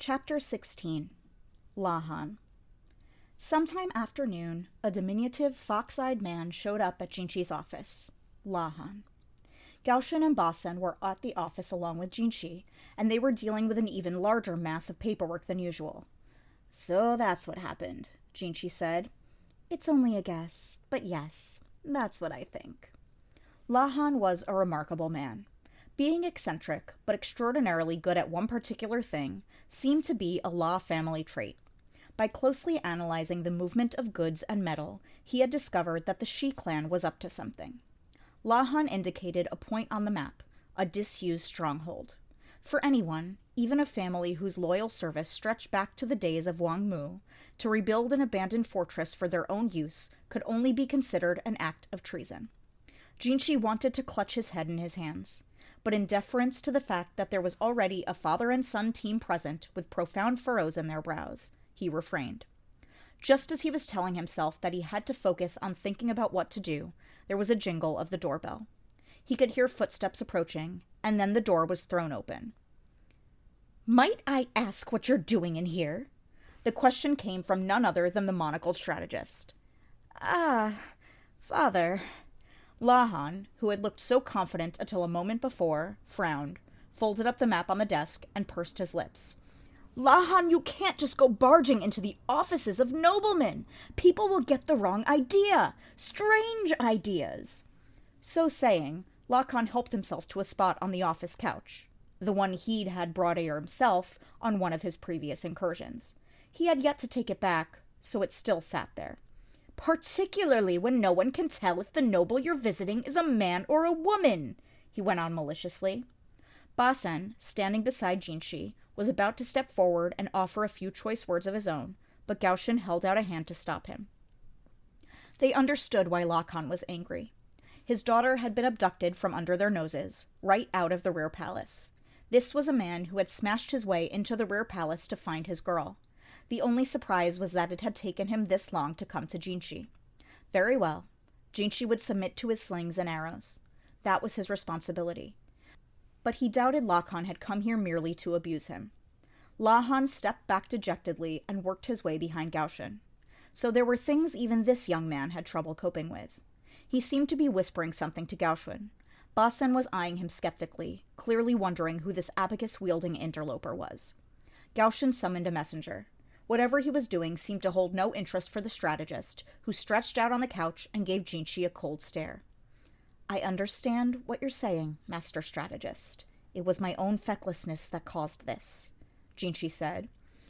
Chapter 16. Lahan. Sometime after noon, a diminutive, fox-eyed man showed up at Jinchi's office. Lahan. Gaoshen and Basen were at the office along with Jinchi, and they were dealing with an even larger mass of paperwork than usual. "So that's what happened," Jinchi said. "It's only a guess, but yes, that's what I think." Lahan was a remarkable man. Being eccentric, but extraordinarily good at one particular thing, seemed to be a Law family trait. By closely analyzing the movement of goods and metal, he had discovered that the Shi clan was up to something. Lahan indicated a point on the map, a disused stronghold. For anyone, even a family whose loyal service stretched back to the days of Wang Mu, to rebuild an abandoned fortress for their own use could only be considered an act of treason. Jinchi wanted to clutch his head in his hands, but in deference to the fact that there was already a father and son team present with profound furrows in their brows, he refrained. Just as he was telling himself that he had to focus on thinking about what to do, there was a jingle of the doorbell. He could hear footsteps approaching, and then the door was thrown open. "Might I ask what you're doing in here?" The question came from none other than the monocled strategist. "Ah, father." Lahan, who had looked so confident until a moment before, frowned, folded up the map on the desk, and pursed his lips. "Lahan, you can't just go barging into the offices of noblemen. People will get the wrong idea. Strange ideas." So saying, Lahan helped himself to a spot on the office couch, the one he'd had brought here himself on one of his previous incursions. He had yet to take it back, so it still sat there. "Particularly when no one can tell if the noble you're visiting is a man or a woman," he went on maliciously. Basen, standing beside Jinchi, was about to step forward and offer a few choice words of his own, but Gaoshen held out a hand to stop him. They understood why Lahan was angry. His daughter had been abducted from under their noses, right out of the rear palace. This was a man who had smashed his way into the rear palace to find his girl. The only surprise was that it had taken him this long to come to Jinchi. Very well. Jinchi would submit to his slings and arrows. That was his responsibility. But he doubted Lahan had come here merely to abuse him. Lahan stepped back dejectedly and worked his way behind Gaoshen. So there were things even this young man had trouble coping with. He seemed to be whispering something to Gaoshen. Basen was eyeing him skeptically, clearly wondering who this abacus-wielding interloper was. Gaoshen summoned a messenger. Whatever he was doing seemed to hold no interest for the strategist, who stretched out on the couch and gave Jinchi a cold stare. "I understand what you're saying, Master Strategist. It was my own fecklessness that caused this," Jinchi said.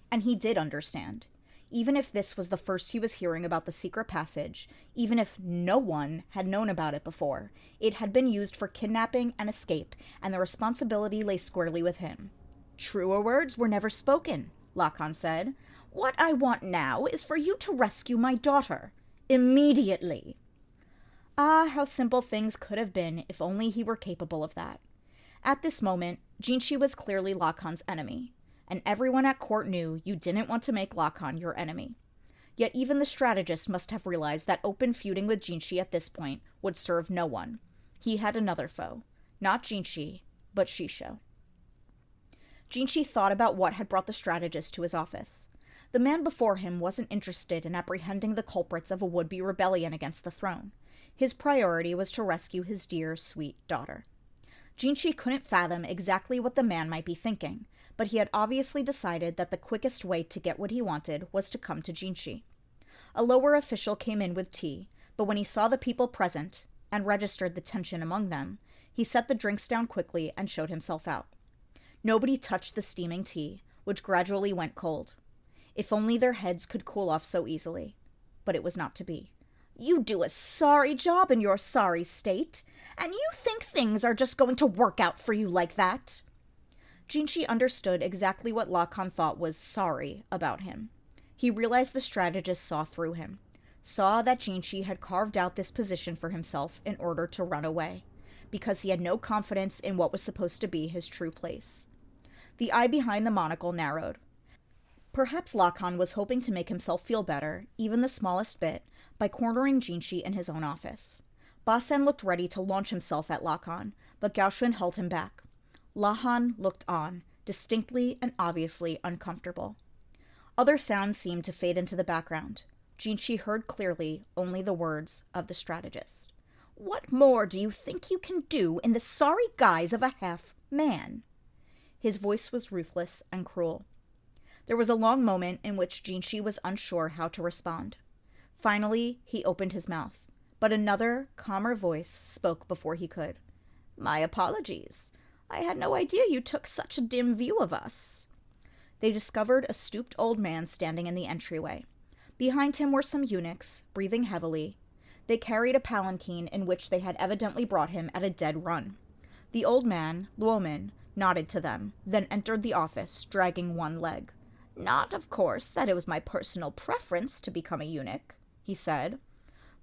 And he did understand. Even if this was the first he was hearing about the secret passage, even if no one had known about it before, it had been used for kidnapping and escape, and the responsibility lay squarely with him. "Truer words were never spoken," Lahan said. "What I want now is for you to rescue my daughter. Immediately." Ah, how simple things could have been if only he were capable of that. At this moment, Jinchi was clearly Lahan's enemy, and everyone at court knew you didn't want to make Lahan your enemy. Yet even the strategist must have realized that open feuding with Jinchi at this point would serve no one. He had another foe. Not Jinchi, but Shisho. Jinchi thought about what had brought the strategist to his office. The man before him wasn't interested in apprehending the culprits of a would-be rebellion against the throne. His priority was to rescue his dear, sweet daughter. Jinchi couldn't fathom exactly what the man might be thinking, but he had obviously decided that the quickest way to get what he wanted was to come to Jinchi. A lower official came in with tea, but when he saw the people present, and registered the tension among them, he set the drinks down quickly and showed himself out. Nobody touched the steaming tea, which gradually went cold. If only their heads could cool off so easily. But it was not to be. "You do a sorry job in your sorry state, and you think things are just going to work out for you like that?" Jinchi understood exactly what Lahan thought was sorry about him. He realized the strategist saw through him, saw that Jinchi had carved out this position for himself in order to run away, because he had no confidence in what was supposed to be his true place. The eye behind the monocle narrowed. Perhaps Lahan was hoping to make himself feel better, even the smallest bit, by cornering Jinchi in his own office. Basen looked ready to launch himself at Lahan, but Gaoshen held him back. Lahan looked on, distinctly and obviously uncomfortable. Other sounds seemed to fade into the background. Jinchi heard clearly only the words of the strategist. "What more do you think you can do in the sorry guise of a half-man?" His voice was ruthless and cruel. There was a long moment in which Jinchi was unsure how to respond. Finally, he opened his mouth, but another, calmer voice spoke before he could. "My apologies. I had no idea you took such a dim view of us." They discovered a stooped old man standing in the entryway. Behind him were some eunuchs, breathing heavily. They carried a palanquin in which they had evidently brought him at a dead run. The old man, Luomin, nodded to them, then entered the office, dragging one leg. "Not, of course, that it was my personal preference to become a eunuch," he said.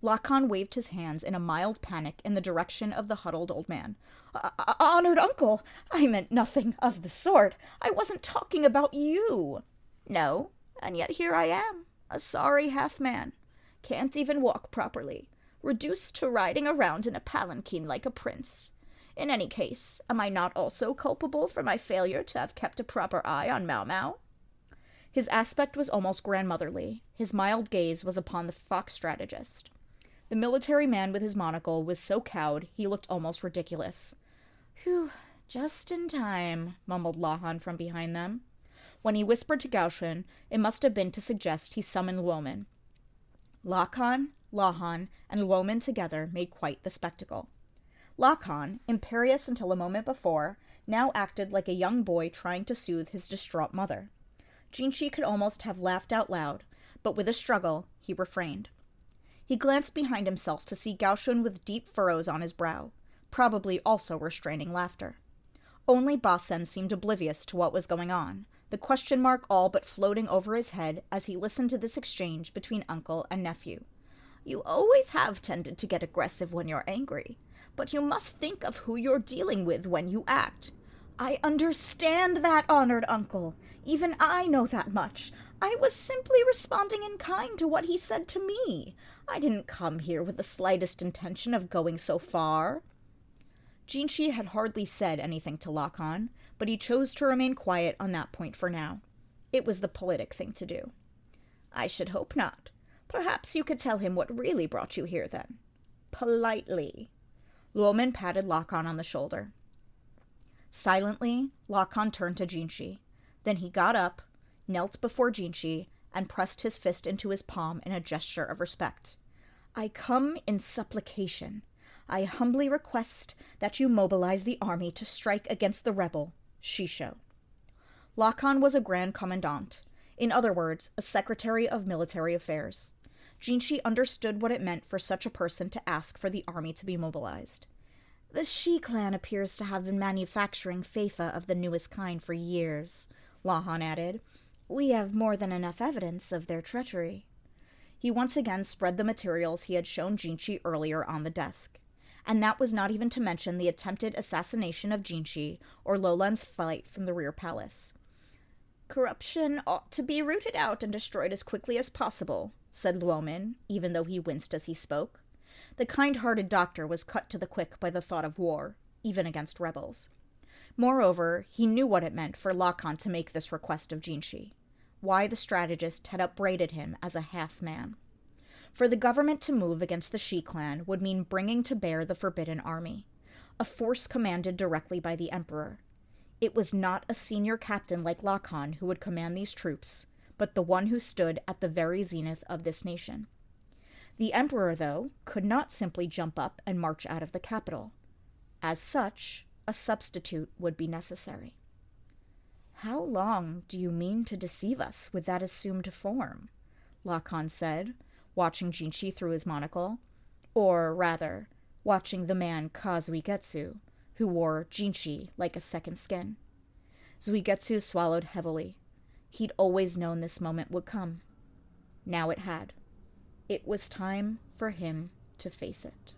Lakan waved his hands in a mild panic in the direction of the huddled old man. "Honored uncle, I meant nothing of the sort. I wasn't talking about you." "No, and yet here I am, a sorry half-man. Can't even walk properly, reduced to riding around in a palanquin like a prince. In any case, am I not also culpable for my failure to have kept a proper eye on Mau Mau?" His aspect was almost grandmotherly. His mild gaze was upon the fox strategist. The military man with his monocle was so cowed he looked almost ridiculous. "Phew, just in time," mumbled Lahan from behind them. When he whispered to Gaoshun, it must have been to suggest he summoned Luomin. Lakan, Lahan, and Luomin together made quite the spectacle. Lakan, imperious until a moment before, now acted like a young boy trying to soothe his distraught mother. Jinchi could almost have laughed out loud, but with a struggle, he refrained. He glanced behind himself to see Gaoshun with deep furrows on his brow, probably also restraining laughter. Only Basen seemed oblivious to what was going on, the question mark all but floating over his head as he listened to this exchange between uncle and nephew. "You always have tended to get aggressive when you're angry, but you must think of who you're dealing with when you act." "I understand that, honored uncle. Even I know that much. I was simply responding in kind to what he said to me. I didn't come here with the slightest intention of going so far." Jinchi had hardly said anything to Lakan, but he chose to remain quiet on that point for now. It was the politic thing to do. "I should hope not. Perhaps you could tell him what really brought you here, then. Politely." Luomin patted Lakan on the shoulder. Silently, Lakan turned to Jinchi. Then he got up, knelt before Jinchi, and pressed his fist into his palm in a gesture of respect. "I come in supplication. I humbly request that you mobilize the army to strike against the rebel, Shisho." Lakan was a Grand Commandant, in other words, a Secretary of Military Affairs. Jinchi understood what it meant for such a person to ask for the army to be mobilized. "The Shi clan appears to have been manufacturing Feifa of the newest kind for years," Lahan added. "We have more than enough evidence of their treachery." He once again spread the materials he had shown Jinchi earlier on the desk. And that was not even to mention the attempted assassination of Jinchi or Lolan's flight from the rear palace. "Corruption ought to be rooted out and destroyed as quickly as possible," said Luomin, even though he winced as he spoke. The kind-hearted doctor was cut to the quick by the thought of war, even against rebels. Moreover, he knew what it meant for Lakan to make this request of Jinchi, why the strategist had upbraided him as a half-man. For the government to move against the Shi clan would mean bringing to bear the Forbidden Army, a force commanded directly by the Emperor. It was not a senior captain like Lakan who would command these troops, but the one who stood at the very zenith of this nation. The Emperor, though, could not simply jump up and march out of the capital. As such, a substitute would be necessary. "How long do you mean to deceive us with that assumed form?" Lakan said, watching Jinchi through his monocle. Or, rather, watching the man Ka-Zuigetsu, who wore Jinchi like a second skin. Zuigetsu swallowed heavily. He'd always known this moment would come. Now it had. It was time for him to face it.